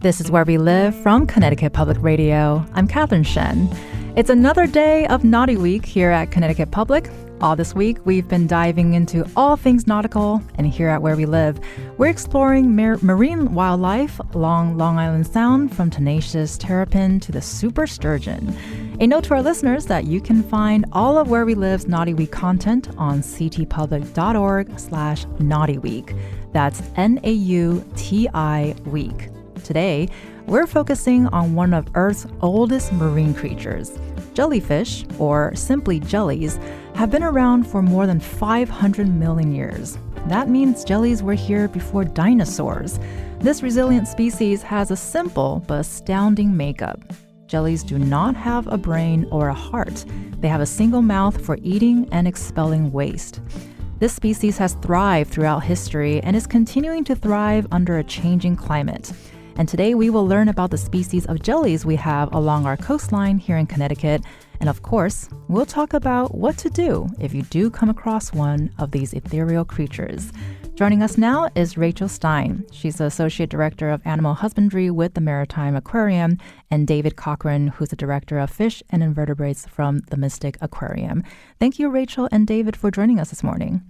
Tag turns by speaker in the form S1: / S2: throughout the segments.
S1: This is Where We Live from Connecticut Public Radio. I'm Catherine Shen. It's another day of Naughty Week here at Connecticut Public. All this week, we've been diving into all things nautical, and here at Where We Live, we're exploring marine wildlife along Long Island Sound, from tenacious terrapin to the super sturgeon. A note to our listeners that you can find all of Where We Live's Naughty Week content on ctpublic.org/naughtyweek. That's NAUTI week. Today, we're focusing on one of Earth's oldest marine creatures. Jellyfish, or simply jellies, have been around for more than 500 million years. That means jellies were here before dinosaurs. This resilient species has a simple but astounding makeup. Jellies do not have a brain or a heart. They have a single mouth for eating and expelling waste. This species has thrived throughout history and is continuing to thrive under a changing climate. And today we will learn about the species of jellies we have along our coastline here in Connecticut. And of course, we'll talk about what to do if you do come across one of these ethereal creatures. Joining us now is Rachel Stein. She's the Associate Director of Animal Husbandry with the Maritime Aquarium, and David Cochran, who's the Director of Fish and Invertebrates from the Mystic Aquarium. Thank you, Rachel and David, for joining us this morning.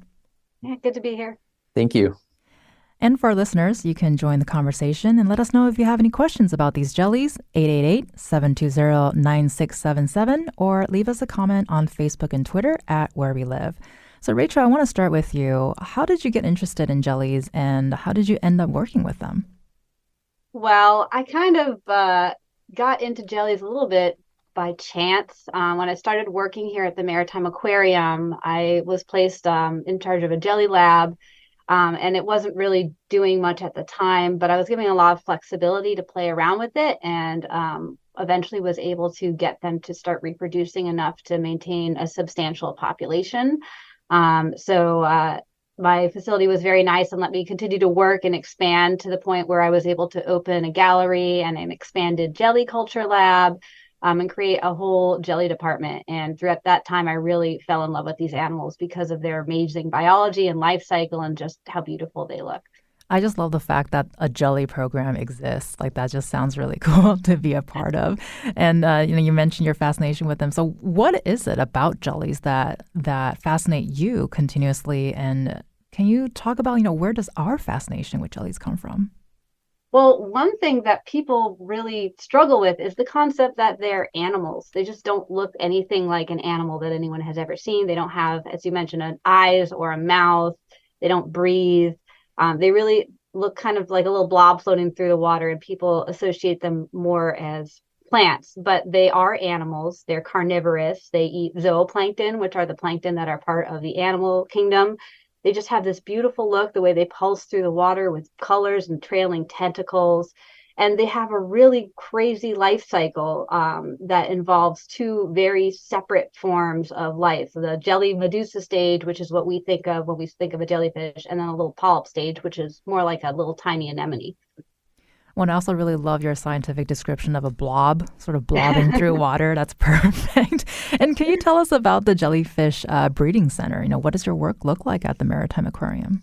S2: Yeah, good to be here.
S3: Thank you.
S1: And for our listeners, you can join the conversation and let us know if you have any questions about these jellies, 888-720-9677, or leave us a comment on Facebook and Twitter at Where We Live. So Rachel, I want to start with you. How did you get interested in jellies, and how did you end up working with them?
S2: Well, I kind of got into jellies a little bit by chance. When I started working here at the Maritime Aquarium, I was placed in charge of a jelly lab. And it wasn't really doing much at the time, but I was giving a lot of flexibility to play around with it, and eventually was able to get them to start reproducing enough to maintain a substantial population. So my facility was very nice and let me continue to work and expand to the point where I was able to open a gallery and an expanded jelly culture lab. And create a whole jelly department. And throughout that time, I really fell in love with these animals because of their amazing biology and life cycle and just how beautiful they look.
S1: I just love the fact that a jelly program exists. Like, that just sounds really cool to be a part of. And you mentioned your fascination with them. So what is it about jellies that fascinate you continuously? And can you talk about, where does our fascination with jellies come from?
S2: Well, one thing that people really struggle with is the concept that they're animals. They just don't look anything like an animal that anyone has ever seen. They don't have, as you mentioned, an eyes or a mouth. They don't breathe. They really look kind of like a little blob floating through the water, and people associate them more as plants. But they are animals. They're carnivorous. They eat zooplankton, which are the plankton that are part of the animal kingdom. They just have this beautiful look, the way they pulse through the water with colors and trailing tentacles. And they have a really crazy life cycle that involves two very separate forms of life. The jelly medusa stage, which is what we think of when we think of a jellyfish, and then a little polyp stage, which is more like a little tiny anemone.
S1: Well, I also really love your scientific description of a blob, sort of blobbing through water. That's perfect. And can you tell us about the jellyfish breeding center? What does your work look like at the Maritime Aquarium?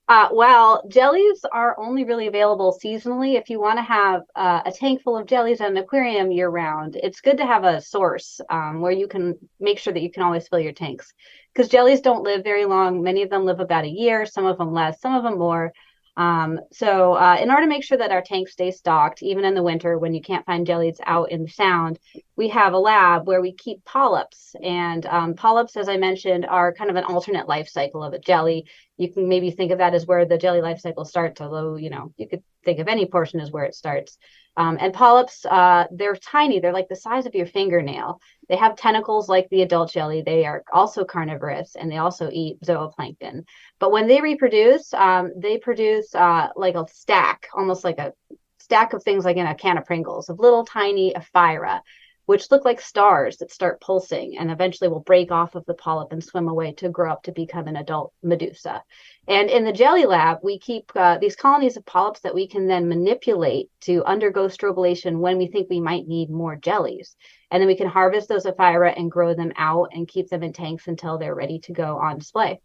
S2: Well, jellies are only really available seasonally. If you want to have a tank full of jellies at an aquarium year round, it's good to have a source where you can make sure that you can always fill your tanks. Because jellies don't live very long. Many of them live about a year, some of them less, some of them more. So in order to make sure that our tanks stay stocked, even in the winter when you can't find jellies out in the sound, we have a lab where we keep polyps. And polyps, as I mentioned, are kind of an alternate life cycle of a jelly. You can maybe think of that as where the jelly life cycle starts, although, you could think of any portion as where it starts. And polyps, they're tiny. They're like the size of your fingernail. They have tentacles like the adult jelly. They are also carnivorous, and they also eat zooplankton. But when they produce like a stack, almost like a stack of things like in a can of Pringles, of little tiny ephyra, which look like stars that start pulsing and eventually will break off of the polyp and swim away to grow up to become an adult medusa. And in the jelly lab, we keep these colonies of polyps that we can then manipulate to undergo strobilation when we think we might need more jellies. And then we can harvest those ephyra and grow them out and keep them in tanks until they're ready to go on display.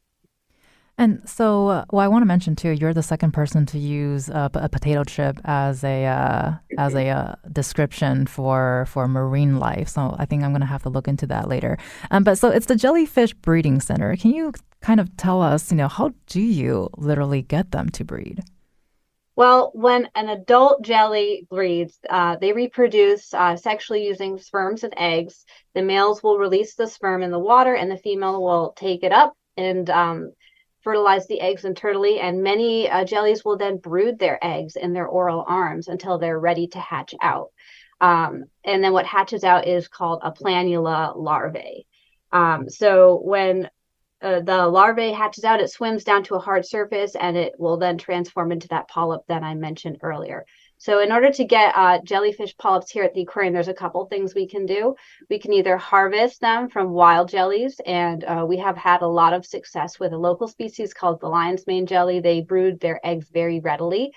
S1: And so, well, I want to mention too, you're the second person to use a potato chip as a description for marine life. So I think I'm going to have to look into that later. But so it's the Jellyfish Breeding Center. Can you kind of tell us, how do you literally get them to breed?
S2: Well, when an adult jelly breeds, they reproduce sexually using sperms and eggs. The males will release the sperm in the water, and the female will take it up and fertilize the eggs internally. And many jellies will then brood their eggs in their oral arms until they're ready to hatch out. And then what hatches out is called a planula larvae. So when the larvae hatches out, it swims down to a hard surface and it will then transform into that polyp that I mentioned earlier. So in order to get jellyfish polyps here at the aquarium, there's a couple things we can do. We can either harvest them from wild jellies, and we have had a lot of success with a local species called the lion's mane jelly. They brood their eggs very readily.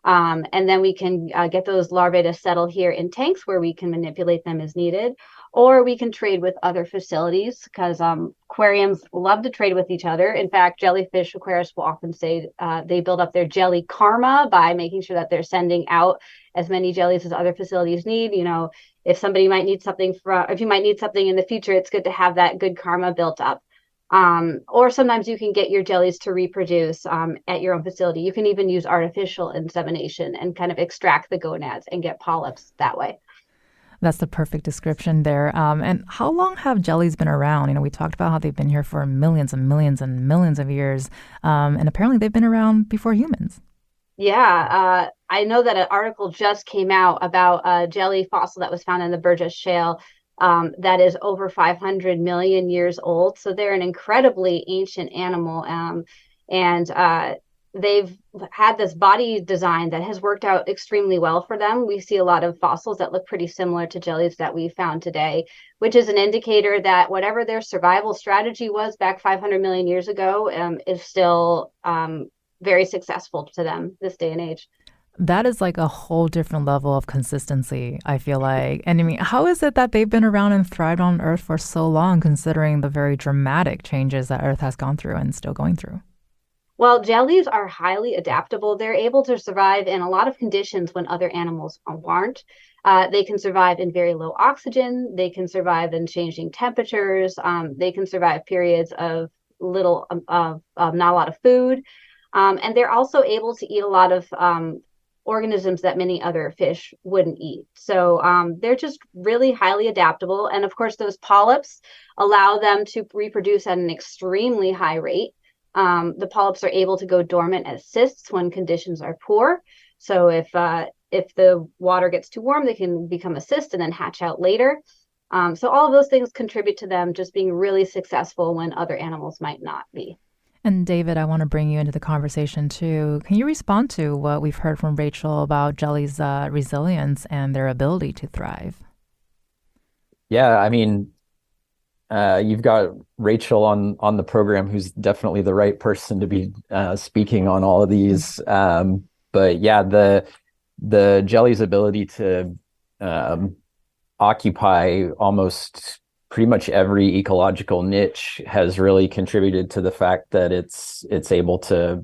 S2: And then we can get those larvae to settle here in tanks where we can manipulate them as needed. Or we can trade with other facilities because aquariums love to trade with each other. In fact, jellyfish aquarists will often say they build up their jelly karma by making sure that they're sending out as many jellies as other facilities need. If somebody might need something if you might need something in the future, it's good to have that good karma built up. Or sometimes you can get your jellies to reproduce at your own facility. You can even use artificial insemination and kind of extract the gonads and get polyps that way.
S1: That's the perfect description there. And how long have jellies been around? We talked about how they've been here for millions and millions and millions of years. And apparently they've been around before humans.
S2: Yeah, I know that an article just came out about a jelly fossil that was found in the Burgess Shale that is over 500 million years old. So they're an incredibly ancient animal. And they've had this body design that has worked out extremely well for them. We see a lot of fossils that look pretty similar to jellies that we found today, which is an indicator that whatever their survival strategy was back 500 million years ago is still very successful to them this day and age.
S1: That is like a whole different level of consistency, I feel like. And I mean, how is it that they've been around and thrived on Earth for so long, considering the very dramatic changes that Earth has gone through and still going through?
S2: Well, jellies are highly adaptable. They're able to survive in a lot of conditions when other animals aren't. They can survive in very low oxygen. They can survive in changing temperatures. They can survive periods of little, not a lot of food. And they're also able to eat a lot of organisms that many other fish wouldn't eat. So they're just really highly adaptable. And of course, those polyps allow them to reproduce at an extremely high rate. The polyps are able to go dormant as cysts when conditions are poor. So if the water gets too warm, they can become a cyst and then hatch out later. So all of those things contribute to them just being really successful when other animals might not be.
S1: And David, I want to bring you into the conversation too. Can you respond to what we've heard from Rachel about jellies' resilience and their ability to thrive?
S3: Yeah, I mean, you've got Rachel on the program, who's definitely the right person to be speaking on all of these. But yeah, the jelly's ability to occupy almost pretty much every ecological niche has really contributed to the fact that it's able to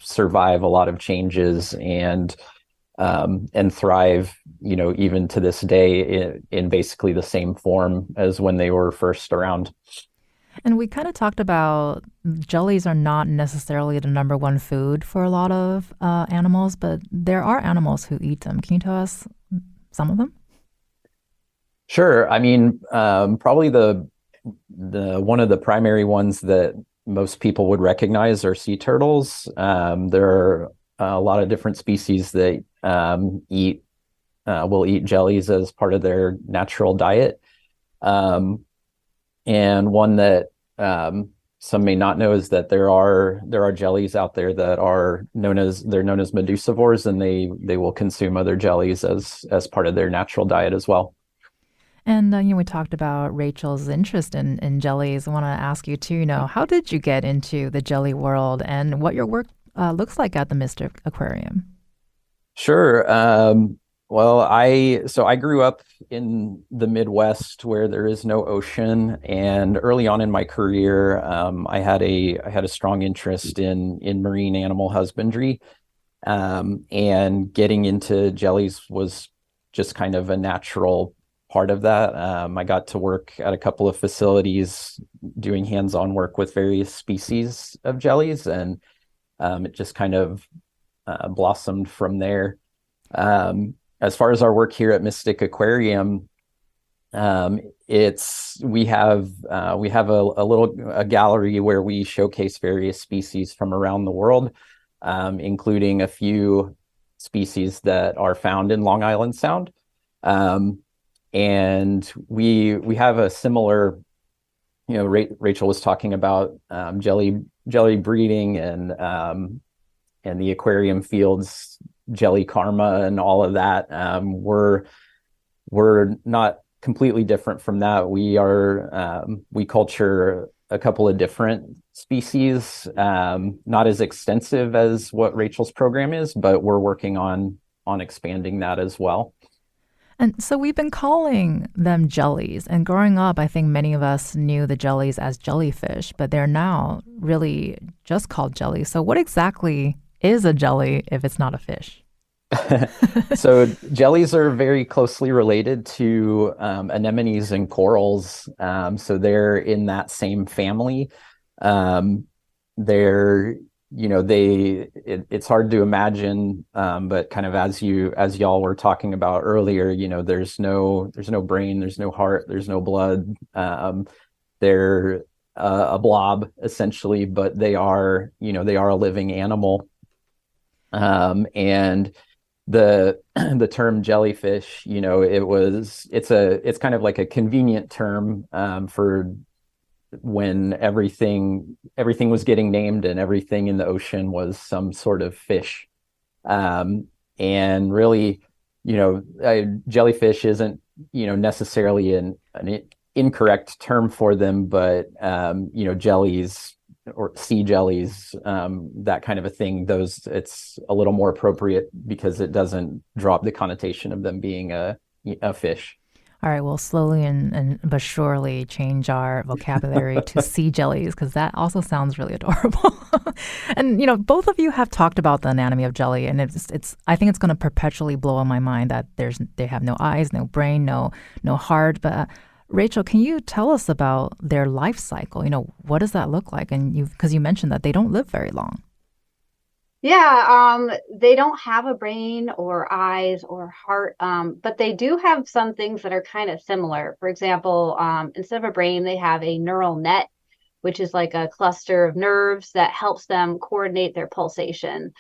S3: survive a lot of changes and thrive even to this day in basically the same form as when they were first around.
S1: And we kind of talked about jellies are not necessarily the number one food for a lot of animals, but there are animals who eat them. Can you tell us some of them?
S3: Sure. I mean, probably the one of the primary ones that most people would recognize are sea turtles. There are a lot of different species that will eat jellies as part of their natural diet. And one that some may not know is that there are jellies out there that are known as medusivores, and they will consume other jellies as part of their natural diet as well.
S1: And we talked about Rachel's interest in jellies. I want to ask you too. How did you get into the jelly world, and what your work looks like at the Mystic Aquarium?
S3: Sure. Well, I grew up in the Midwest where there is no ocean, and early on in my career, I had a strong interest in marine animal husbandry, and getting into jellies was just kind of a natural part of that. I got to work at a couple of facilities doing hands-on work with various species of jellies, and it just kind of blossomed from there. As far as our work here at Mystic Aquarium, it's we have a gallery where we showcase various species from around the world, including a few species that are found in Long Island Sound. And we have a similar, Rachel was talking about jelly breeding and the aquarium fields, jelly karma and all of that. We're not completely different from that. We culture a couple of different species, not as extensive as what Rachel's program is, but we're working on expanding that as well.
S1: And so we've been calling them jellies. And growing up, I think many of us knew the jellies as jellyfish, but they're now really just called jellies. So what exactly is a jelly if it's not a fish?
S3: So jellies are very closely related to anemones and corals. So they're in that same family. They're, it's hard to imagine, but kind of as y'all were talking about earlier, there's no brain, there's no heart, there's no blood. They're a blob essentially, but they are a living animal. And the term jellyfish, it's kind of like a convenient term for when everything was getting named and everything in the ocean was some sort of fish. And really, jellyfish isn't, necessarily an incorrect term for them, but jellies or sea jellies, that kind of a thing, it's a little more appropriate because it doesn't drop the connotation of them being a fish.
S1: All right, we'll slowly and but surely change our vocabulary to sea jellies because that also sounds really adorable. And both of you have talked about the anatomy of jelly, and it's I think it's going to perpetually blow on my mind that they have no eyes, no brain, no heart. But Rachel, can you tell us about their life cycle? What does that look like? And because you mentioned that they don't live very long.
S2: Yeah, they don't have a brain or eyes or heart, but they do have some things that are kind of similar. For example, instead of a brain, they have a neural net, which is like a cluster of nerves that helps them coordinate their pulsation,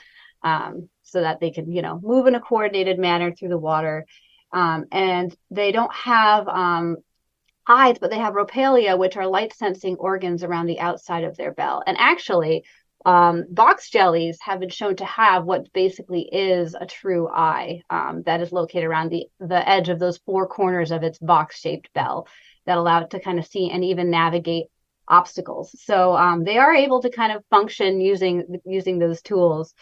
S2: so that they can, move in a coordinated manner through the water. And they don't have eyes, but they have ropalia, which are light sensing organs around the outside of their bell. And actually, box jellies have been shown to have what basically is a true eye, that is located around the edge of those four corners of its box-shaped bell that allow it to kind of see and even navigate obstacles. So they are able to kind of function using those tools.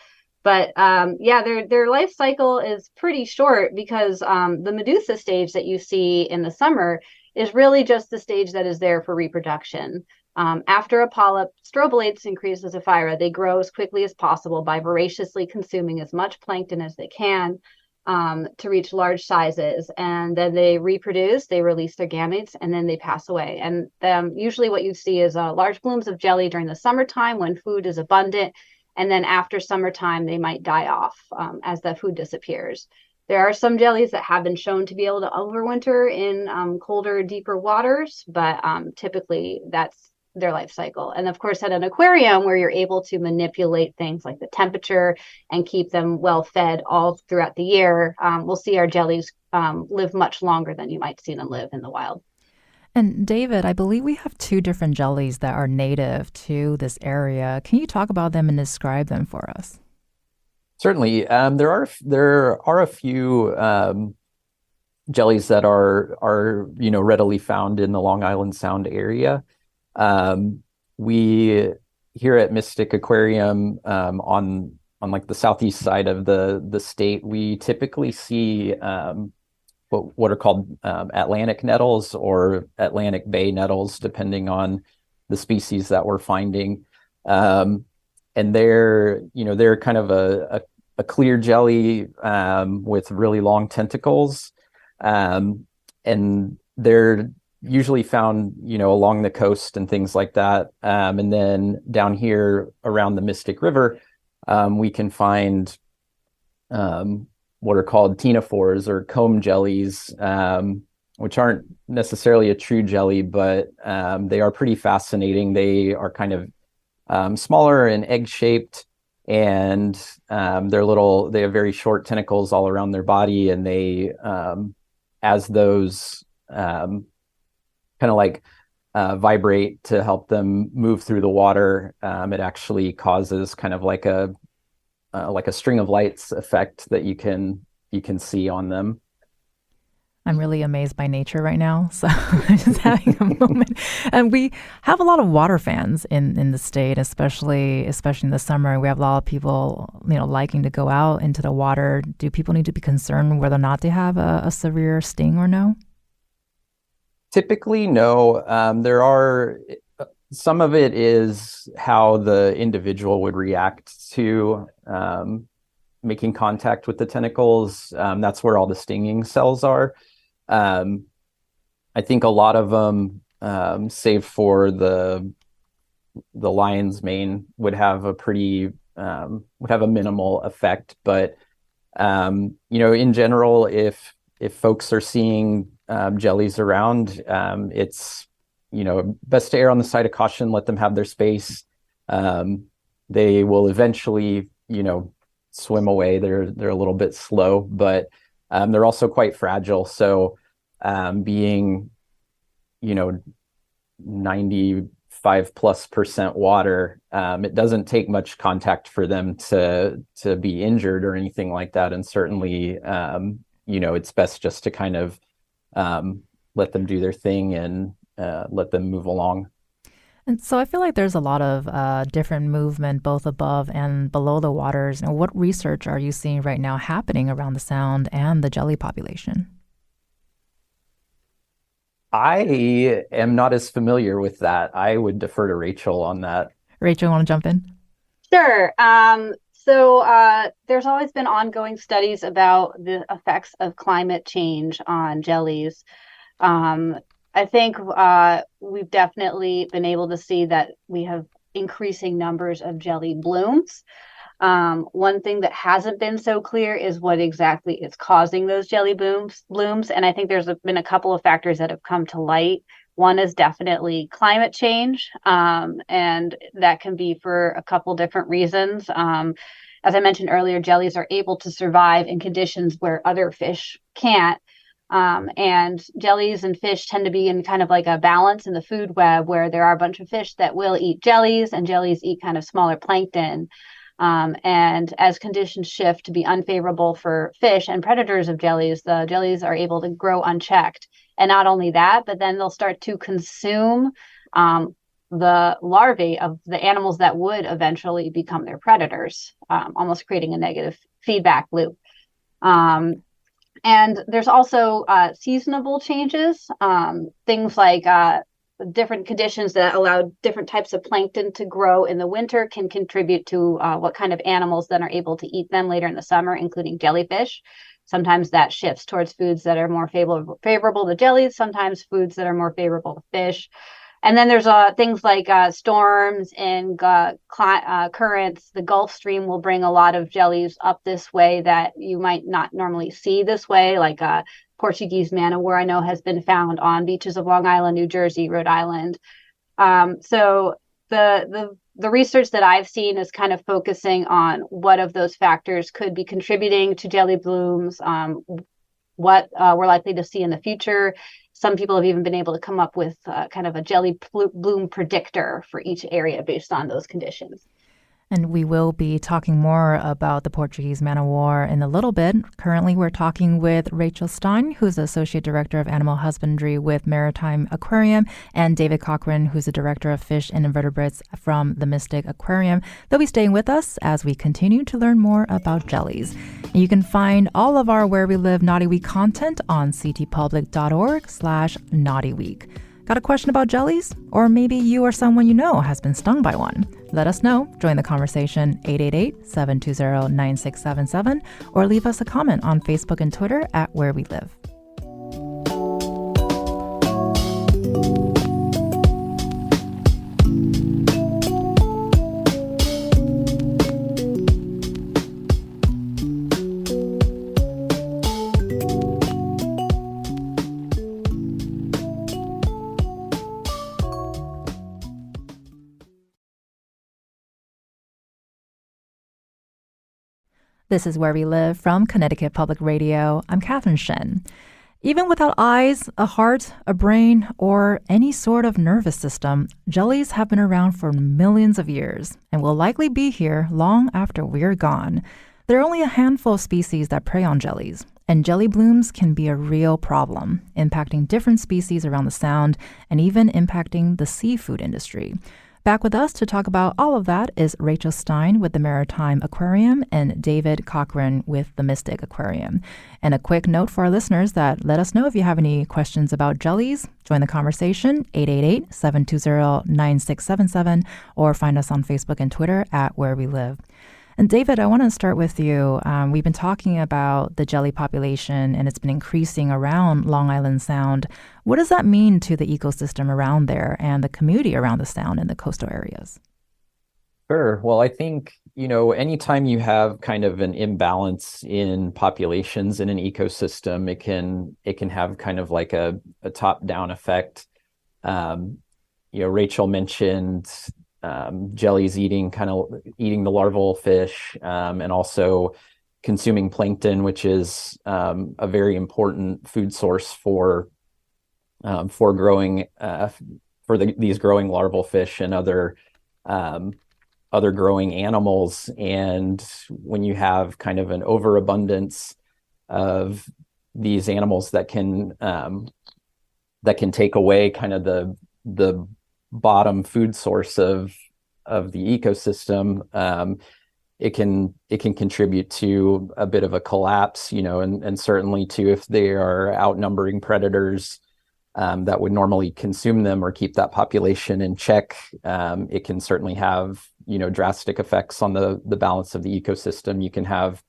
S2: But their life cycle is pretty short because the Medusa stage that you see in the summer is really just the stage that is there for reproduction. After a polyp strobulates and creates a Sapphira, they grow as quickly as possible by voraciously consuming as much plankton as they can to reach large sizes. And then they reproduce, they release their gametes, and then they pass away. And usually what you see is large blooms of jelly during the summertime when food is abundant. And then after summertime, they might die off as the food disappears. There are some jellies that have been shown to be able to overwinter in colder, deeper waters, but typically that's their life cycle. And of course, at an aquarium where you're able to manipulate things like the temperature and keep them well fed all throughout the year, we'll see our jellies live much longer than you might see them live in the wild.
S1: And David, I believe we have two different jellies that are native to this area. Can you talk about them and describe them for us?
S3: Certainly. There are a few jellies that are readily found in the Long Island Sound area. We here at Mystic Aquarium, on on like the southeast side of the state, we typically see what are called Atlantic nettles or Atlantic Bay nettles, depending on the species that we're finding. And they're kind of a clear jelly with really long tentacles. And they're usually found, along the coast and things like that. And then down here around the Mystic River, we can find what are called ctenophores or comb jellies, which aren't necessarily a true jelly, but they are pretty fascinating. They are kind of smaller and egg-shaped, and they have very short tentacles all around their body, and they, as those kind of like vibrate to help them move through the water, it actually causes kind of like a string of lights effect that you can see on them.
S1: I'm really amazed by nature right now. So I'm just having a moment. And we have a lot of water fans in the state, especially in the summer. We have a lot of people, liking to go out into the water. Do people need to be concerned whether or not they have a severe sting or no?
S3: Typically, no. There are some of it is how the individual would react to making contact with the tentacles. That's where all the stinging cells are. I think a lot of them, save for the lion's mane, would have a minimal effect. But in general, if folks are seeing jellies around, it's best to err on the side of caution. Let them have their space. They will eventually swim away. They're a little bit slow, but they're also quite fragile. So being 95+% water, it doesn't take much contact for them to be injured or anything like that. And certainly it's best just to kind of let them do their thing and let them move along.
S1: And so I feel like there's a lot of different movement both above and below the waters. And what research are you seeing right now happening around the Sound and the jelly population?
S3: I am not as familiar with that. I would defer to Rachel on that.
S1: Rachel, want to jump in?
S2: Sure. So there's always been ongoing studies about the effects of climate change on jellies. I think we've definitely been able to see that we have increasing numbers of jelly blooms. One thing that hasn't been so clear is what exactly is causing those jelly blooms. And I think there's been a couple of factors that have come to light. One is definitely climate change, and that can be for a couple different reasons. As I mentioned earlier, jellies are able to survive in conditions where other fish can't. And jellies and fish tend to be in kind of like a balance in the food web where there are a bunch of fish that will eat jellies and jellies eat kind of smaller plankton. And as conditions shift to be unfavorable for fish and predators of jellies, the jellies are able to grow unchecked. And not only that, but then they'll start to consume the larvae of the animals that would eventually become their predators, almost creating a negative feedback loop. And there's also seasonable changes, things like different conditions that allow different types of plankton to grow in the winter can contribute to what kind of animals then are able to eat them later in the summer, including jellyfish. Sometimes that shifts towards foods that are more favorable to jellies, sometimes foods that are more favorable to fish. And then there's things like storms and currents. The Gulf Stream will bring a lot of jellies up this way that you might not normally see this way, like Portuguese man o' war I know has been found on beaches of Long Island, New Jersey, Rhode Island. So the research that I've seen is kind of focusing on what of those factors could be contributing to jelly blooms, what we're likely to see in the future. Some people have even been able to come up with kind of a jelly bloom predictor for each area based on those conditions.
S1: And we will be talking more about the Portuguese Man o' War in a little bit. Currently, we're talking with Rachel Stein, who's the Associate Director of Animal Husbandry with Maritime Aquarium, and David Cochran, who's the Director of Fish and Invertebrates from the Mystic Aquarium. They'll be staying with us as we continue to learn more about jellies. And you can find all of our Where We Live Naughty Week content on ctpublic.org/naughtyweek. Got a question about jellies? Or maybe you or someone you know has been stung by one? Let us know. Join the conversation 888-720-9677 or leave us a comment on Facebook and Twitter at Where We Live. This is Where We Live from Connecticut Public Radio. I'm Catherine Shen. Even without eyes, a heart, a brain, or any sort of nervous system, jellies have been around for millions of years and will likely be here long after we're gone. There are only a handful of species that prey on jellies, and jelly blooms can be a real problem, impacting different species around the Sound and even impacting the seafood industry. Back with us to talk about all of that is Rachel Stein with the Maritime Aquarium and David Cochran with the Mystic Aquarium. And a quick note for our listeners that let us know if you have any questions about jellies. Join the conversation, 888-720-9677, or find us on Facebook and Twitter at Where We Live. And David, I want to start with you. We've been talking about the jelly population, and it's been increasing around Long Island Sound. What does that mean to the ecosystem around there and the community around the Sound and the coastal areas?
S3: Sure. Well, I think, anytime you have kind of an imbalance in populations in an ecosystem, it can have kind of like a top-down effect. Rachel mentioned jellies eating the larval fish, and also consuming plankton, which is a very important food source for growing these growing larval fish and other growing animals. And when you have kind of an overabundance of these animals that can take away kind of the bottom food source of the ecosystem, it can contribute to a bit of a collapse, and certainly to, if they are outnumbering predators that would normally consume them or keep that population in check, it can certainly have, drastic effects on the balance of the ecosystem. You can have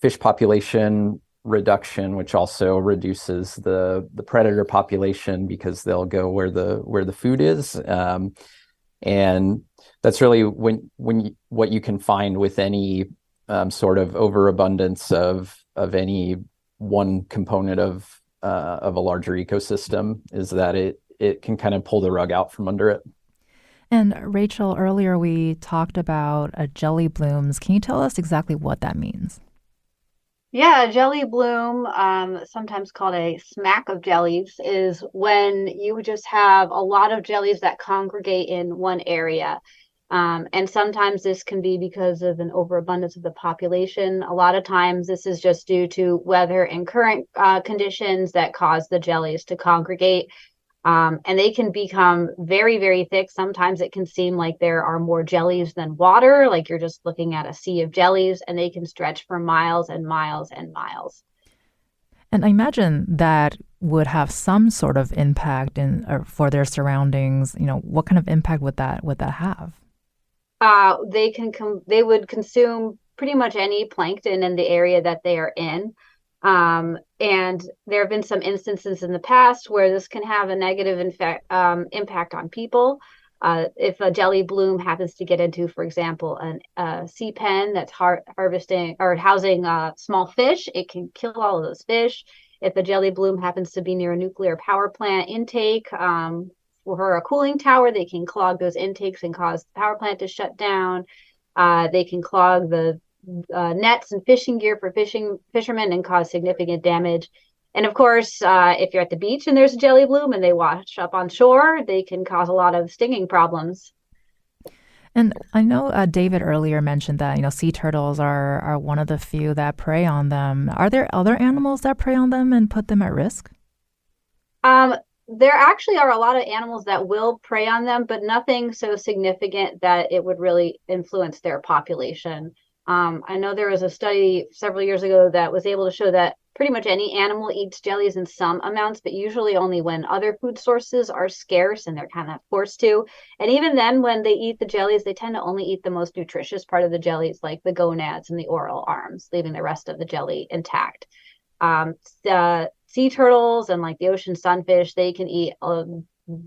S3: fish population reduction, which also reduces the predator population because they'll go where the food is, and that's really what you can find with any sort of overabundance of any one component of a larger ecosystem, is that it can kind of pull the rug out from under it.
S1: And Rachel, earlier we talked about jelly blooms. Can you tell us exactly what that means?
S2: Yeah, a jelly bloom, sometimes called a smack of jellies, is when you just have a lot of jellies that congregate in one area. And sometimes this can be because of an overabundance of the population. A lot of times this is just due to weather and current conditions that cause the jellies to congregate. And they can become very, very thick. Sometimes it can seem like there are more jellies than water, like you're just looking at a sea of jellies, and they can stretch for miles and miles and miles.
S1: And I imagine that would have some sort of impact for their surroundings. What kind of impact would that have?
S2: They would consume pretty much any plankton in the area that they are in. And there have been some instances in the past where this can have a negative impact on people. If a jelly bloom happens to get into, for example, a sea pen that's harvesting or housing small fish, it can kill all of those fish. If a jelly bloom happens to be near a nuclear power plant intake, or a cooling tower, they can clog those intakes and cause the power plant to shut down. They can clog the nets and fishing gear for fishermen and cause significant damage. And of course, if you're at the beach and there's a jelly bloom and they wash up on shore, they can cause a lot of stinging problems.
S1: And I know David earlier mentioned that, sea turtles are one of the few that prey on them. Are there other animals that prey on them and put them at risk?
S2: Um, there actually are a lot of animals that will prey on them, but nothing so significant that it would really influence their population. I know there was a study several years ago that was able to show that pretty much any animal eats jellies in some amounts, but usually only when other food sources are scarce and they're kind of forced to. And even then, when they eat the jellies, they tend to only eat the most nutritious part of the jellies, like the gonads and the oral arms, leaving the rest of the jelly intact. The sea turtles and like the ocean sunfish, they can eat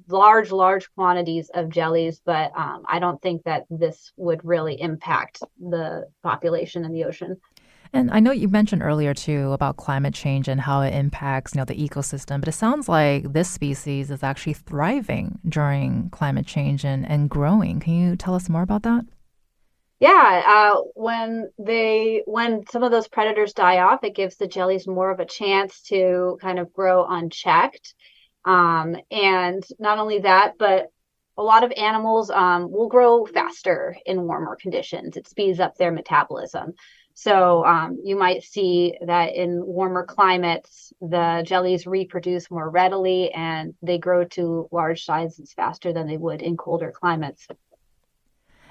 S2: large quantities of jellies, but I don't think that this would really impact the population in the ocean.
S1: And I know you mentioned earlier too about climate change and how it impacts, the ecosystem, but it sounds like this species is actually thriving during climate change and growing. Can you tell us more about that?
S2: Yeah, when some of those predators die off, it gives the jellies more of a chance to kind of grow unchecked. And not only that, but a lot of animals will grow faster in warmer conditions. It speeds up their metabolism. So you might see that in warmer climates, the jellies reproduce more readily and they grow to large sizes faster than they would in colder climates.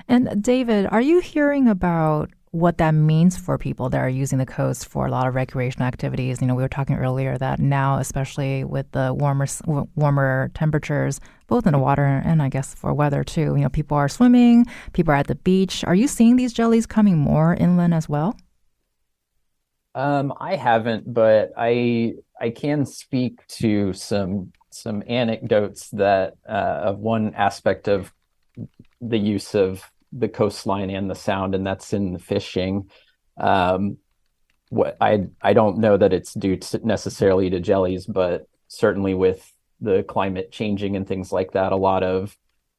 S1: And David, are you hearing about what that means for people that are using the coast for a lot of recreational activities? We were talking earlier that now, especially with the warmer temperatures, both in the water and I guess for weather too, people are swimming, people are at the beach. Are you seeing these jellies coming more inland as well?
S3: I haven't, but I can speak to some anecdotes that of one aspect of the use of the coastline and the sound, and that's in the fishing. Um, what I don't know that it's due to necessarily to jellies, but certainly with the climate changing and things like that, a lot of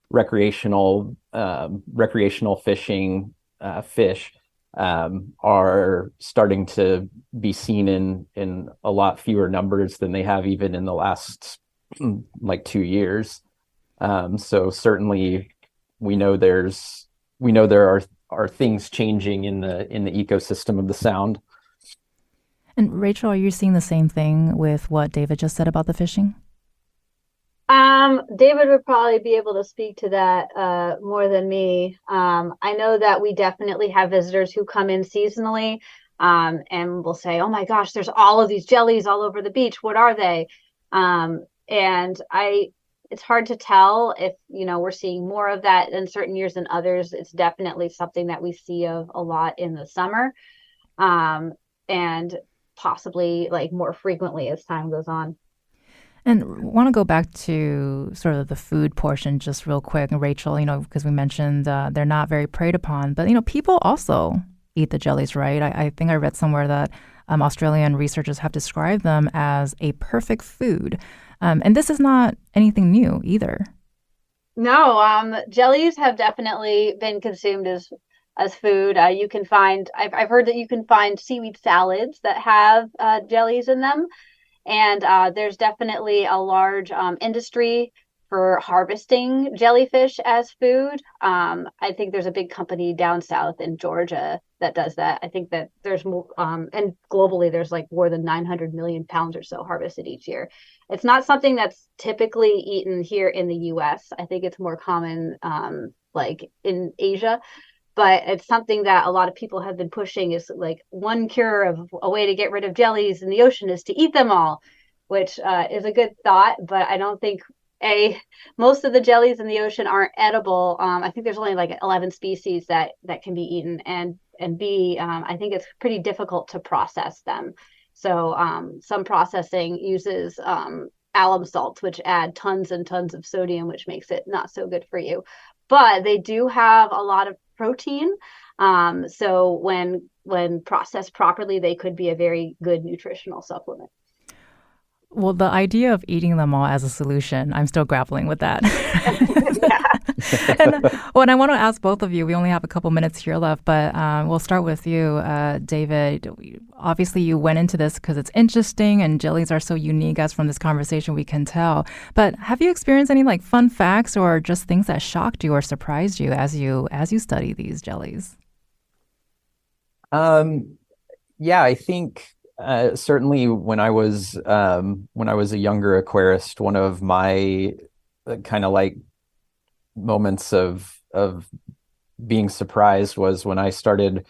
S3: recreational fishing fish are starting to be seen in a lot fewer numbers than they have even in the last like 2 years. So certainly we know there are things changing in the ecosystem of the sound.
S1: And Rachel, are you seeing the same thing with what David just said about the fishing?
S2: David would probably be able to speak to that more than me. I know that we definitely have visitors who come in seasonally, and will say, "Oh my gosh, there's all of these jellies all over the beach. What are they?" And it's hard to tell if, we're seeing more of that in certain years than others. It's definitely something that we see of a lot in the summer, and possibly like more frequently as time goes on.
S1: And want to go back to sort of the food portion just real quick. And Rachel, because we mentioned they're not very preyed upon, but, people also eat the jellies, right? I think I read somewhere that Australian researchers have described them as a perfect food. And this is not anything new either.
S2: No, jellies have definitely been consumed as food. You can find I've heard that you can find seaweed salads that have jellies in them. And there's definitely a large industry for harvesting jellyfish as food. I think there's a big company down south in Georgia that does that. I think that there's more, and globally, there's like more than 900 million pounds or so harvested each year. It's not something that's typically eaten here in the US. I think it's more common like in Asia, but it's something that a lot of people have been pushing is like one cure of a way to get rid of jellies in the ocean is to eat them all, which is a good thought, but I don't think most of the jellies in the ocean aren't edible. I think there's only like 11 species that can be eaten, and B, I think it's pretty difficult to process them. So some processing uses alum salts, which add tons and tons of sodium, which makes it not so good for you. But they do have a lot of protein. So when processed properly, they could be a very good nutritional supplement.
S1: Well, the idea of eating them all as a solution, I'm still grappling with that. And I want to ask both of you, we only have a couple minutes here left, but we'll start with you, David. Obviously, you went into this because it's interesting and jellies are so unique, as from this conversation we can tell. But have you experienced any like fun facts or just things that shocked you or surprised you as you study these jellies?
S3: Yeah, I think certainly when I was a younger aquarist, one of my kind of like moments of being surprised was when I started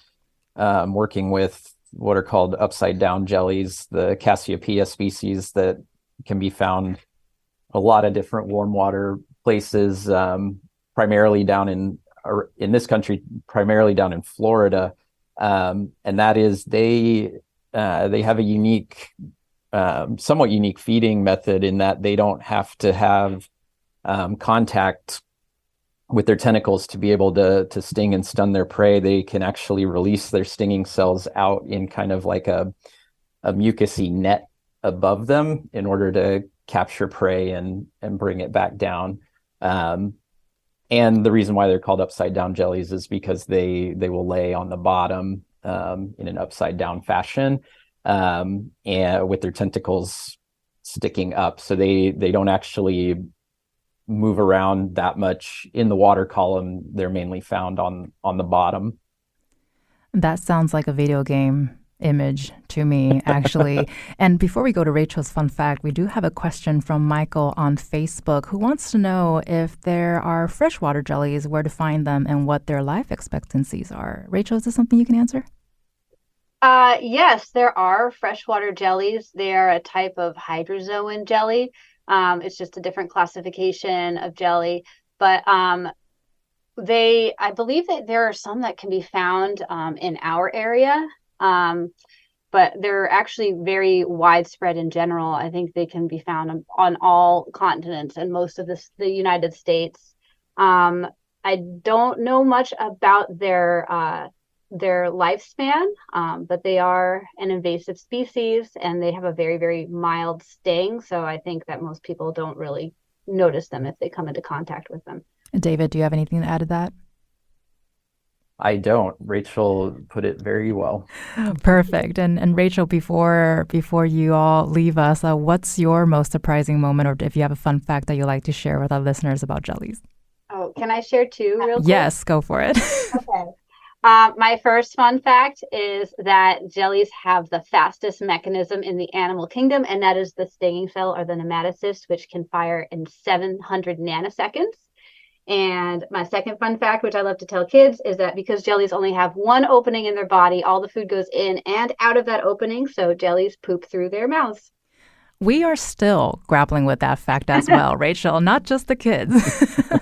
S3: working with what are called upside down jellies, the Cassiopeia species that can be found a lot of different warm water places, primarily down in this country, primarily down in Florida. And that is they have a unique, somewhat unique feeding method in that they don't have to have contact with their tentacles to be able to sting and stun their prey. They can actually release their stinging cells out in kind of like a mucousy net above them in order to capture prey and bring it back down. And the reason why they're called upside down jellies is because they will lay on the bottom in an upside down fashion, and with their tentacles sticking up. So they don't actually move around that much in the water column. They're mainly found on the bottom.
S1: That sounds like a video game image to me, actually. And before we go to Rachel's fun fact, we do have a question from Michael on Facebook who wants to know if there are freshwater jellies, where to find them, and what their life expectancies are. Rachel, is this something you can answer?
S2: Yes, there are freshwater jellies. They are a type of hydrozoan jelly. It's just a different classification of jelly, but I believe that there are some that can be found in our area, but they're actually very widespread in general. I think they can be found on all continents and most of the United States. I don't know much about their lifespan, but they are an invasive species and they have a very, very mild sting. So I think that most people don't really notice them if they come into contact with them.
S1: David, do you have anything to add to that?
S3: I don't. Rachel put it very well.
S1: Perfect. And Rachel, before you all leave us, what's your most surprising moment, or if you have a fun fact that you'd like to share with our listeners about jellies?
S2: Oh, can I share two real quick?
S1: Yes, go for it.
S2: Okay. My first fun fact is that jellies have the fastest mechanism in the animal kingdom, and that is the stinging cell, or the nematocyst, which can fire in 700 nanoseconds. And my second fun fact, which I love to tell kids, is that because jellies only have one opening in their body, all the food goes in and out of that opening, so jellies poop through their mouths.
S1: We are still grappling with that fact as well, Rachel, not just the kids.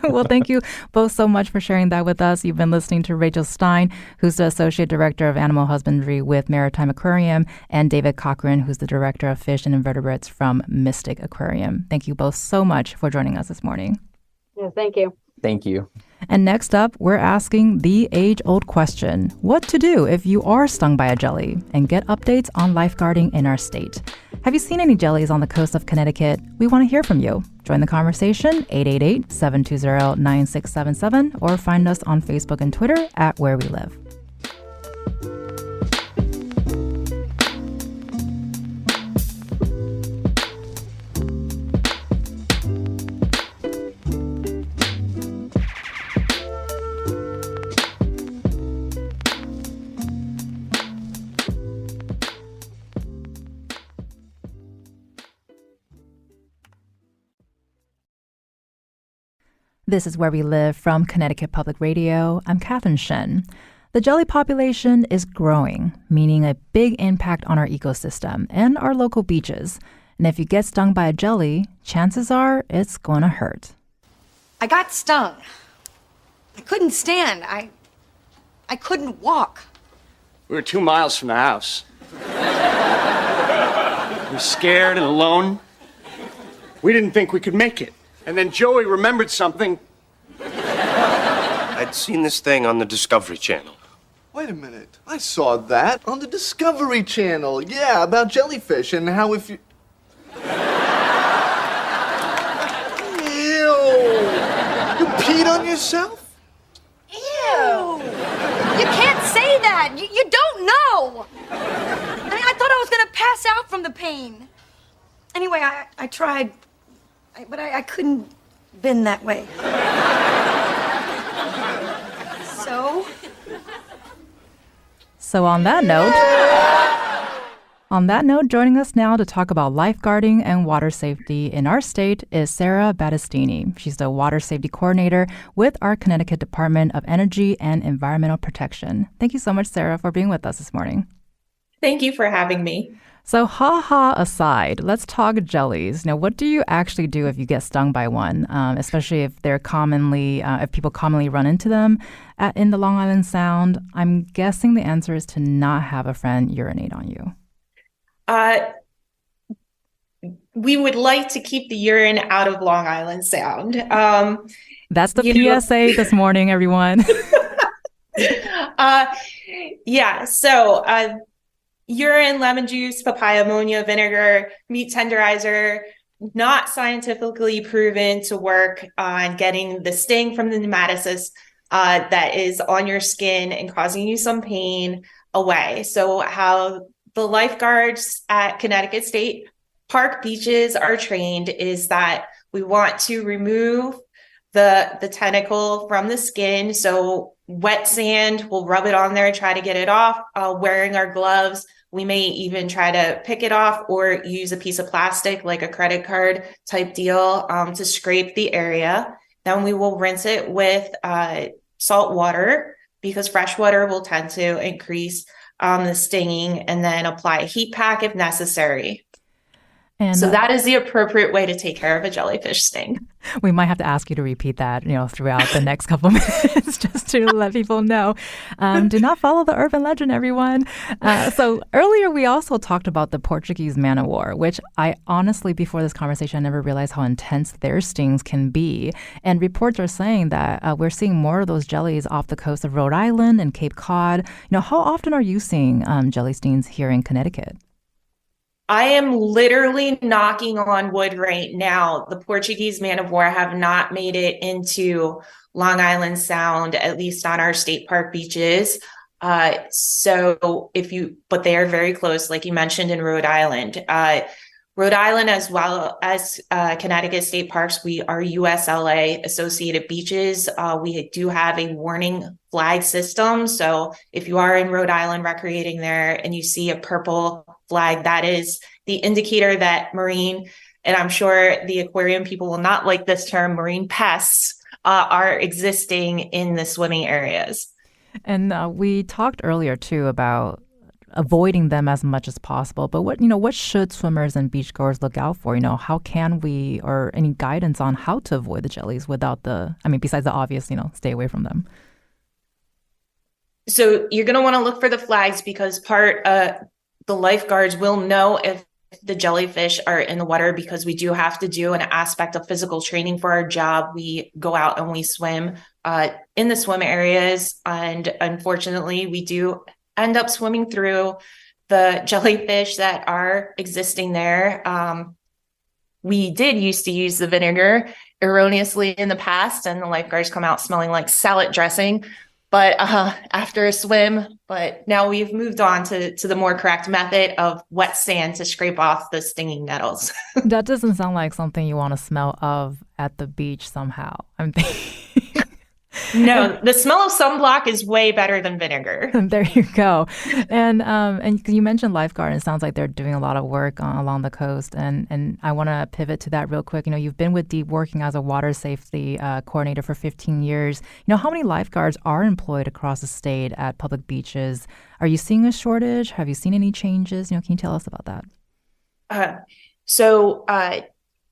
S1: Well, thank you both so much for sharing that with us. You've been listening to Rachel Stein, who's the Associate Director of Animal Husbandry with Maritime Aquarium, and David Cochran, who's the Director of Fish and Invertebrates from Mystic Aquarium. Thank you both so much for joining us this morning.
S2: Yeah, thank you.
S3: Thank you.
S1: And next up, we're asking the age-old question: what to do if you are stung by a jelly, and get updates on lifeguarding in our state. Have you seen any jellies on the coast of Connecticut? We want to hear from you. Join the conversation, 888-720-9677, or find us on Facebook and Twitter at Where We Live. This is Where We Live from Connecticut Public Radio. I'm Katherine Shen. The jelly population is growing, meaning a big impact on our ecosystem and our local beaches. And if you get stung by a jelly, chances are it's going to hurt.
S4: I got stung. I couldn't stand. I couldn't walk.
S5: We were 2 miles from the house. We were scared and alone. We didn't think we could make it. And then Joey remembered something.
S6: I'd seen this thing on the Discovery Channel.
S7: Wait a minute. I saw that on the Discovery Channel. Yeah, about jellyfish and how if you... Ew! You it on yourself?
S4: Ew! You can't say that. You don't know. I mean, I thought I was going to pass out from the pain. Anyway, I tried, but I couldn't bend that way.
S1: So on that note, joining us now to talk about lifeguarding and water safety in our state is Sarah Battistini. She's the water safety coordinator with our Connecticut Department of Energy and Environmental Protection. Thank you so much, Sarah, for being with us this morning.
S8: Thank you for having me.
S1: So, ha-ha aside, let's talk jellies. Now, what do you actually do if you get stung by one, especially if if people commonly run into them in the Long Island Sound? I'm guessing the answer is to not have a friend urinate on you.
S8: We would like to keep the urine out of Long Island Sound.
S1: That's the PSA this morning, everyone.
S8: Urine, lemon juice, papaya ammonia, vinegar, meat tenderizer, not scientifically proven to work on getting the sting from the nematocyst that is on your skin and causing you some pain away. So how the lifeguards at Connecticut State Park beaches are trained is that we want to remove the tentacle from the skin. So wet sand, we'll rub it on there, try to get it off, wearing our gloves. We may even try to pick it off or use a piece of plastic like a credit card type deal to scrape the area. Then we will rinse it with salt water because fresh water will tend to increase the stinging, and then apply a heat pack if necessary. And so that is the appropriate way to take care of a jellyfish sting.
S1: We might have to ask you to repeat that, throughout the next couple of minutes just to let people know. Do not follow the urban legend, everyone. So earlier we also talked about the Portuguese man-o-war, which I honestly, before this conversation, I never realized how intense their stings can be. And reports are saying that we're seeing more of those jellies off the coast of Rhode Island and Cape Cod. How often are you seeing jelly stings here in Connecticut?
S8: I am literally knocking on wood right now. The Portuguese man-o-war have not made it into Long Island Sound, at least on our state park beaches. But they are very close, like you mentioned, in Rhode Island. Rhode Island, as well as Connecticut State Parks, we are USLA associated beaches. We do have a warning flag system. So if you are in Rhode Island recreating there and you see a purple flag, that is the indicator that marine, and I'm sure the aquarium people will not like this term, marine pests are existing in the swimming areas.
S1: And we talked earlier too about avoiding them as much as possible. But what should swimmers and beachgoers look out for? How can we, or any guidance on how to avoid the jellies besides the obvious, stay away from them?
S8: So you're going to want to look for the flags because the lifeguards will know if the jellyfish are in the water because we do have to do an aspect of physical training for our job. We go out and we swim in the swim areas. And unfortunately, we do end up swimming through the jellyfish that are existing there. We did used to use the vinegar erroneously in the past, and the lifeguards come out smelling like salad dressing. But after a swim, but now we've moved on to the more correct method of wet sand to scrape off the stinging nettles.
S1: That doesn't sound like something you want to smell of at the beach somehow. I'm thinking.
S8: No, the smell of sunblock is way better than vinegar.
S1: There you go. And you mentioned lifeguard, and it sounds like they're doing a lot of work along the coast. And I want to pivot to that real quick. You've been with Deep working as a water safety coordinator for 15 years. How many lifeguards are employed across the state at public beaches? Are you seeing a shortage? Have you seen any changes? Can you tell us about that?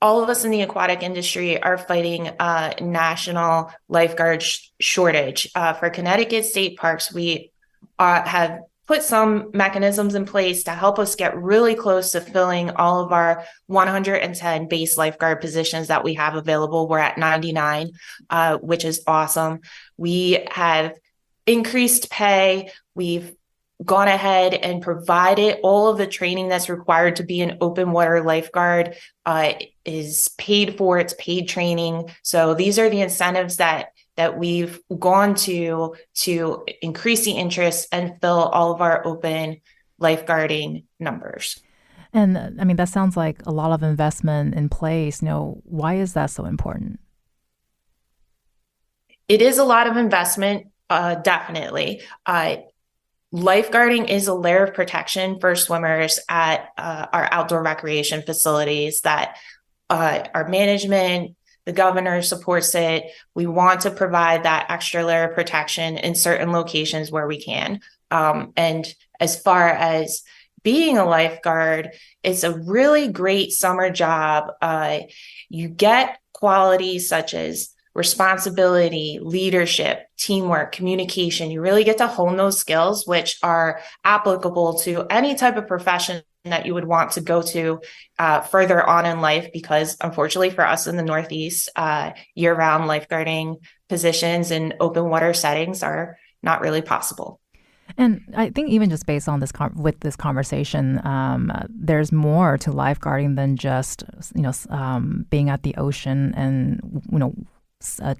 S8: All of us in the aquatic industry are fighting a national lifeguard shortage. For Connecticut State Parks, we have put some mechanisms in place to help us get really close to filling all of our 110 base lifeguard positions that we have available. We're at 99, which is awesome. We have increased pay. We've gone ahead and provided all of the training that's required to be an open water lifeguard is paid for. It's paid training. So these are the incentives that that we've gone to increase the interest and fill all of our open lifeguarding numbers.
S1: And I mean, that sounds like a lot of investment in place. Why is that so important?
S8: It is a lot of investment, definitely. Lifeguarding is a layer of protection for swimmers at our outdoor recreation facilities that our management, the governor supports it. We want to provide that extra layer of protection in certain locations where we can. And as far as being a lifeguard, it's a really great summer job. You get qualities such as responsibility, leadership, teamwork, communication. You really get to hone those skills, which are applicable to any type of profession that you would want to go to further on in life, because unfortunately for us in the Northeast, year-round lifeguarding positions in open water settings are not really possible.
S1: And I think even just based on this with this conversation, there's more to lifeguarding than just being at the ocean and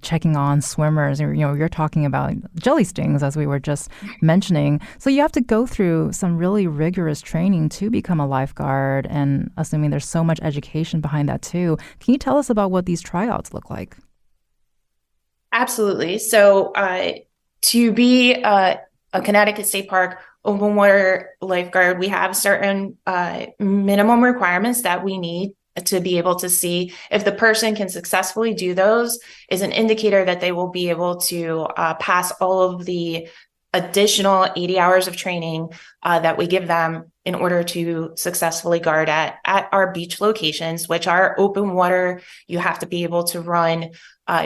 S1: checking on swimmers. You're talking about jelly stings, as we were just mentioning. So you have to go through some really rigorous training to become a lifeguard, and assuming there's so much education behind that too. Can you tell us about what these tryouts look like?
S8: Absolutely. So to be a Connecticut State Park open water lifeguard, we have certain minimum requirements that we need to be able to see if the person can successfully do those. Is an indicator that they will be able to pass all of the additional 80 hours of training that we give them in order to successfully guard at our beach locations, which are open water. You have to be able to run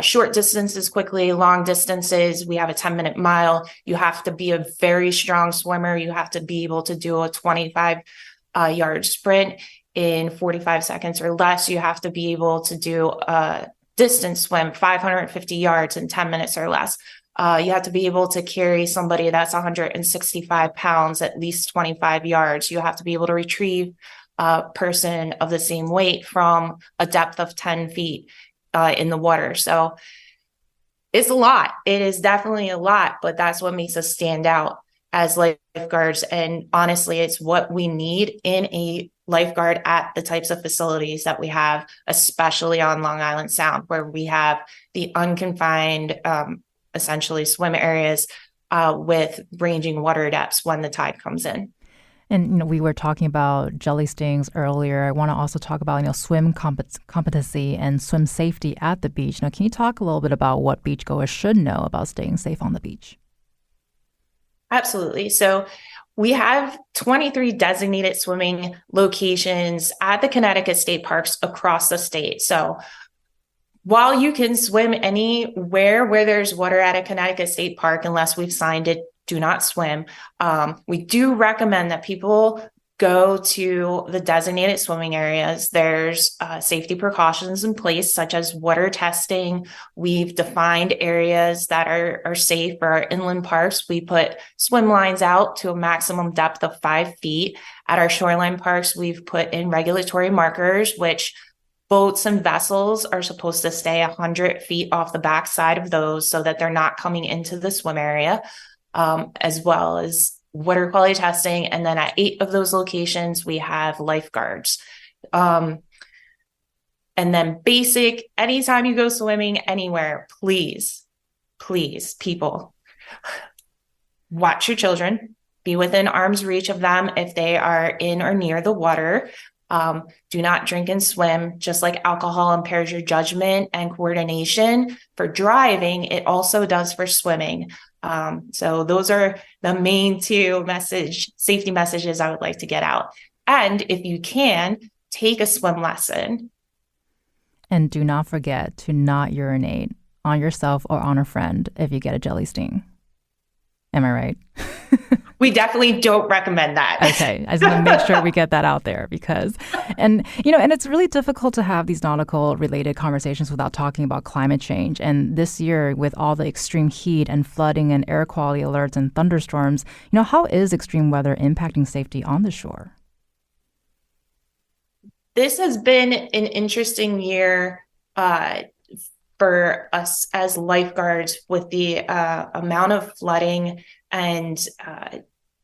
S8: short distances quickly, long distances. We have a 10-minute mile. You have to be a very strong swimmer. You have to be able to do a 25-yard sprint in 45 seconds or less. You have to be able to do a distance swim, 550 yards in 10 minutes or less. You have to be able to carry somebody that's 165 pounds, at least 25 yards. You have to be able to retrieve a person of the same weight from a depth of 10 feet in the water. So it's a lot. It is definitely a lot, but that's what makes us stand out as lifeguards. And honestly, it's what we need in a lifeguard at the types of facilities that we have, especially on Long Island Sound, where we have the unconfined, essentially swim areas with ranging water depths when the tide comes in.
S1: And we were talking about jelly stings earlier. I want to also talk about swim competency and swim safety at the beach. Now, can you talk a little bit about what beachgoers should know about staying safe on the beach?
S8: Absolutely. So we have 23 designated swimming locations at the Connecticut state parks across the state. So while you can swim anywhere where there's water at a Connecticut state park, unless we've signed it, do not swim. We do recommend that people go to the designated swimming areas. There's safety precautions in place, such as water testing. We've defined areas that are safe for our inland parks. We put swim lines out to a maximum depth of 5 feet. At our shoreline parks, we've put in regulatory markers, which boats and vessels are supposed to stay 100 feet off the backside of those so that they're not coming into the swim area, as well as water quality testing. And then at 8 of those locations, we have lifeguards. And then basic, anytime you go swimming anywhere, please, people, watch your children, be within arm's reach of them if they are in or near the water. Do not drink and swim. Just like alcohol impairs your judgment and coordination for driving, it also does for swimming. So those are the main 2 safety messages I would like to get out. And if you can, take a swim lesson.
S1: And do not forget to not urinate on yourself or on a friend if you get a jelly sting. Am I right?
S8: We definitely don't recommend that.
S1: Okay. I just want to make sure we get that out there and it's really difficult to have these nautical related conversations without talking about climate change. And this year, with all the extreme heat and flooding and air quality alerts and thunderstorms, how is extreme weather impacting safety on the shore?
S8: This has been an interesting year for us as lifeguards with the amount of flooding and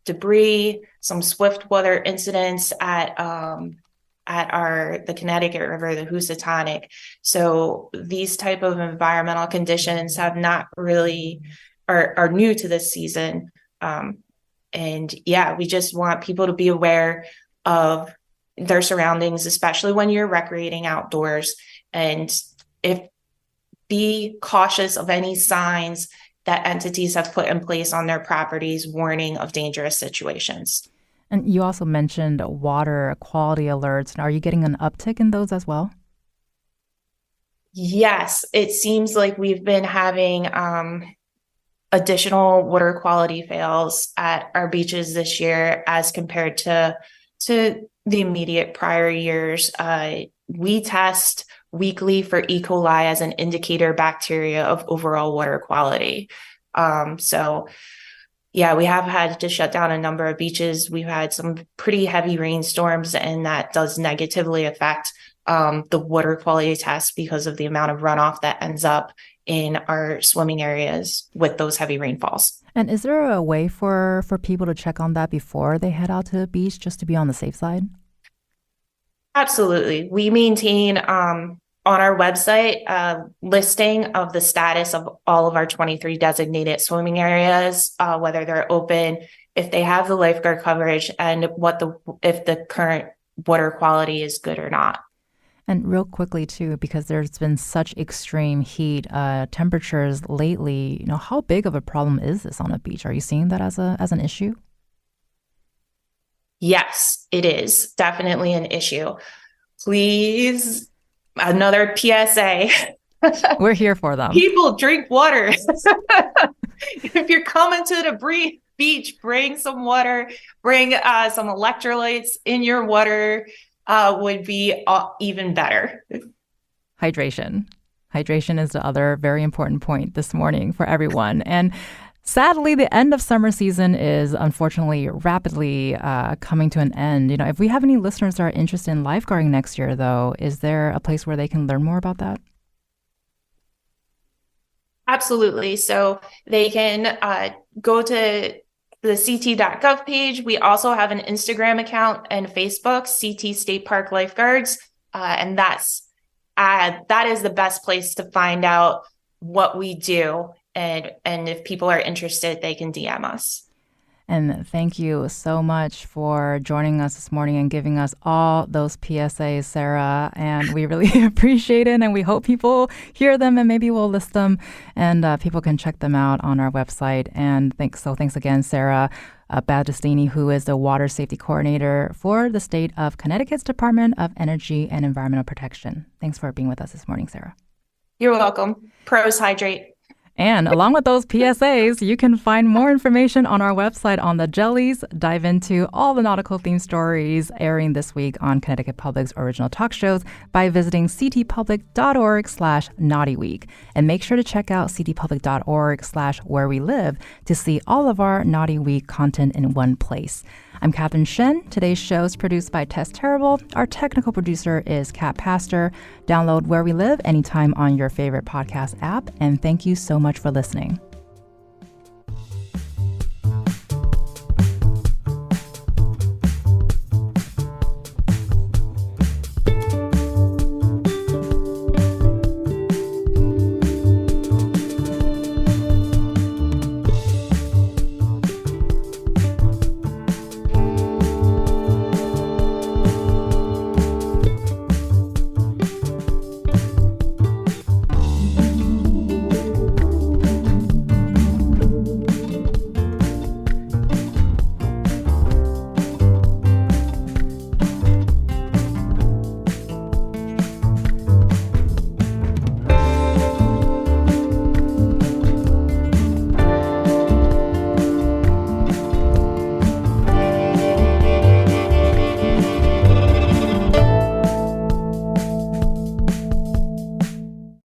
S8: debris, some swift weather incidents at the Connecticut River, the Housatonic. So these type of environmental conditions have not really are new to this season. And yeah, we just want people to be aware of their surroundings, especially when you're recreating outdoors, and be cautious of any signs that entities have put in place on their properties warning of dangerous situations.
S1: And you also mentioned water quality alerts. Are you getting an uptick in those as well?
S8: Yes, it seems like we've been having additional water quality fails at our beaches this year as compared to the immediate prior years. We test weekly for E. coli as an indicator bacteria of overall water quality. So yeah, we have had to shut down a number of beaches. We've had some pretty heavy rainstorms, and that does negatively affect the water quality test because of the amount of runoff that ends up in our swimming areas with those heavy rainfalls.
S1: And is there a way for people to check on that before they head out to the beach, just to be on the safe side?
S8: Absolutely. We maintain on our website a listing of the status of all of our 23 designated swimming areas, whether they're open, if they have the lifeguard coverage, and if the current water quality is good or not.
S1: And real quickly too, because there's been such extreme heat temperatures lately, how big of a problem is this on a beach? Are you seeing that as an issue?
S8: Yes, it is definitely an issue. Please, another PSA.
S1: We're here for them.
S8: People drink water. If you're coming to the beach, bring some water, bring some electrolytes in your water. Would be even better.
S1: Hydration. Hydration is the other very important point this morning for everyone. And sadly, the end of summer season is unfortunately rapidly coming to an end. If we have any listeners that are interested in lifeguarding next year, though, is there a place where they can learn more about that?
S8: Absolutely. So they can go to the ct.gov page. We also have an Instagram account and Facebook, CT State Park Lifeguards. And that is the best place to find out what we do. And if people are interested, they can DM us.
S1: And thank you so much for joining us this morning and giving us all those PSAs, Sarah. And we really appreciate it. And we hope people hear them, and maybe we'll list them and people can check them out on our website. And thanks again, Sarah Battistini, who is the Water Safety Coordinator for the state of Connecticut's Department of Energy and Environmental Protection. Thanks for being with us this morning, Sarah.
S8: You're welcome. Pros hydrate.
S1: And along with those PSAs, you can find more information on our website on the jellies. Dive into all the nautical themed stories airing this week on Connecticut Public's original talk shows by visiting ctpublic.org/naughtyweek. And make sure to check out ctpublic.org/wherewelive to see all of our Naughty Week content in one place. I'm Catherine Shen. Today's show is produced by Tess Terrible. Our technical producer is Kat Pastor. Download Where We Live anytime on your favorite podcast app. And thank you so much for listening.